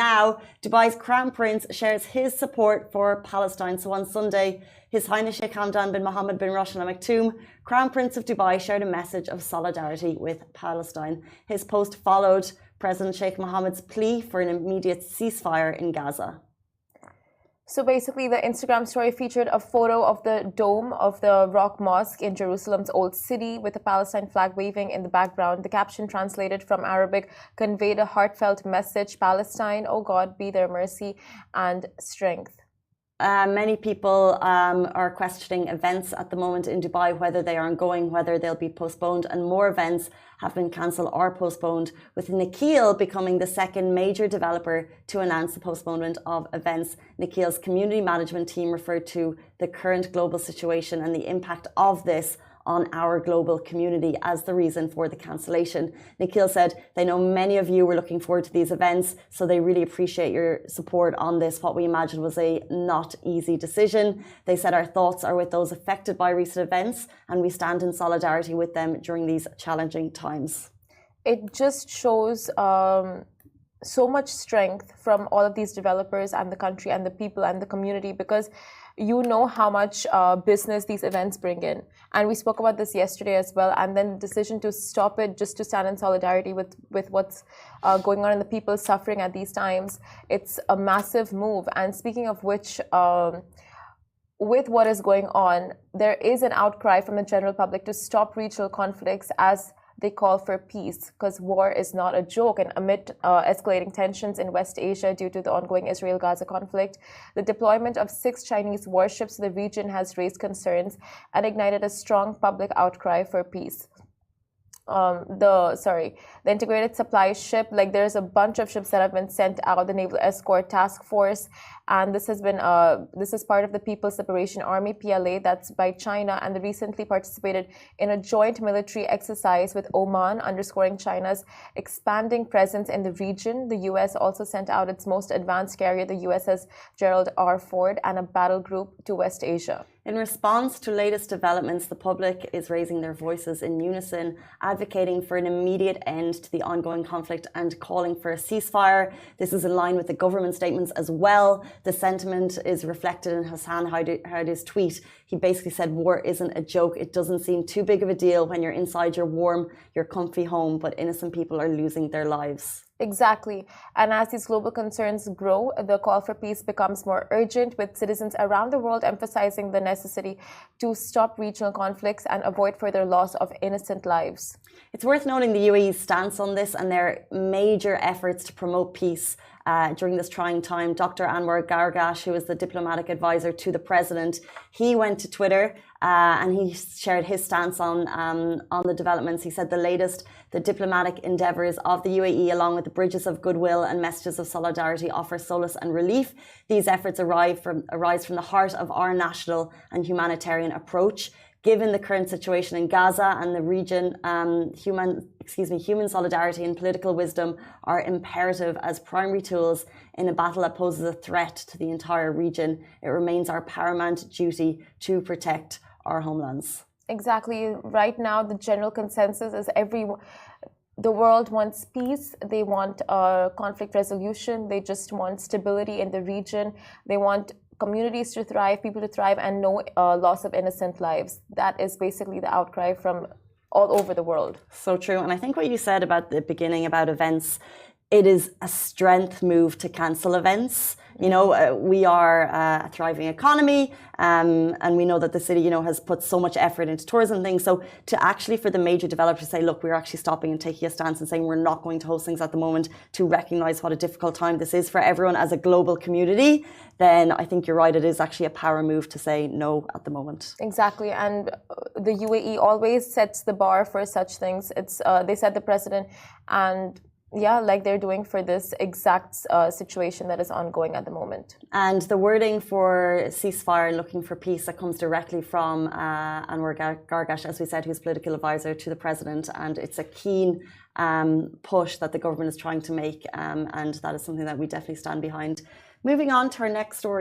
Now, Dubai's Crown Prince shares his support for Palestine. So on Sunday, His Highness Sheikh Hamdan bin Mohammed bin Rashid Al Maktoum, Crown Prince of Dubai, shared a message of solidarity with Palestine. His post followed President Sheikh Mohammed's plea for an immediate ceasefire in Gaza. So basically, the Instagram story featured a photo of the dome of the Rock Mosque in Jerusalem's Old City with the Palestine flag waving in the background. The caption, translated from Arabic, conveyed a heartfelt message: Palestine, oh God, be their mercy and strength. Many people are questioning events at the moment in Dubai, whether they are ongoing, whether they'll be postponed, and more events have been cancelled or postponed, with Nikhil becoming the second major developer to announce the postponement of events. Nikhil's community management team referred to the current global situation and the impact of this on our global community as the reason for the cancellation. Nikhil said they know many of you were looking forward to these events, so they really appreciate your support on this, what we imagine was a not easy decision. They said our thoughts are with those affected by recent events, and we stand in solidarity with them during these challenging times. It just shows so much strength from all of these developers and the country and the people and the community, because you know how much business these events bring in. And we spoke about this yesterday as well. And then the decision to stop it just to stand in solidarity with what's going on and the people suffering at these times, it's a massive move. And speaking of which, with what is going on, there is an outcry from the general public to stop regional conflicts as they call for peace, because war is not a joke. And amid escalating tensions in West Asia due to the ongoing Israel-Gaza conflict, the deployment of 6 Chinese warships to the region has raised concerns and ignited a strong public outcry for peace. The integrated supply ship, like there's a bunch of ships that have been sent out, the Naval Escort Task Force, and this is part of the People's Liberation Army, PLA, that's by China, and they recently participated in a joint military exercise with Oman, underscoring China's expanding presence in the region. The US also sent out its most advanced carrier, the USS Gerald R. Ford, and a battle group to West Asia. In response to latest developments, the public is raising their voices in unison, advocating for an immediate end to the ongoing conflict and calling for a ceasefire. This is in line with the government statements as well. The sentiment is reflected in Hassan Haider's tweet. He basically said war isn't a joke. It doesn't seem too big of a deal when you're inside your warm, your comfy home, but innocent people are losing their lives. Exactly. And as these global concerns grow, the call for peace becomes more urgent, with citizens around the world emphasizing the necessity to stop regional conflicts and avoid further loss of innocent lives. It's worth noting the UAE's stance on this and their major efforts to promote peace during this trying time. Dr. Anwar Gargash, who is the diplomatic advisor to the president, he went to Twitter and he shared his stance on the developments. He said the diplomatic endeavours of the UAE, along with the bridges of goodwill and messages of solidarity, offer solace and relief. These efforts arise from the heart of our national and humanitarian approach. Given the current situation in Gaza and the region, human solidarity and political wisdom are imperative as primary tools in a battle that poses a threat to the entire region. It remains our paramount duty to protect our homelands. Exactly. Right now, the general consensus is the world wants peace. They want conflict resolution. They just want stability in the region. They want communities to thrive, people to thrive, and no loss of innocent lives. That is basically the outcry from all over the world. So true. And I think what you said about the beginning about events, it is a strength move to cancel events. You know, we are a thriving economy, and we know that the city, has put so much effort into tourism things. So to actually, for the major developers to say, look, we're actually stopping and taking a stance and saying we're not going to host things at the moment, to recognize what a difficult time this is for everyone as a global community, then I think you're right. It is actually a power move to say no at the moment. Exactly. And the UAE always sets the bar for such things. They said the president, and yeah, like they're doing for this exact situation that is ongoing at the moment. And the wording for ceasefire and looking for peace, that comes directly from Anwar Gargash, as we said, who's political advisor to the president. And it's a keen push that the government is trying to make. And that is something that we definitely stand behind. Moving on to our next story.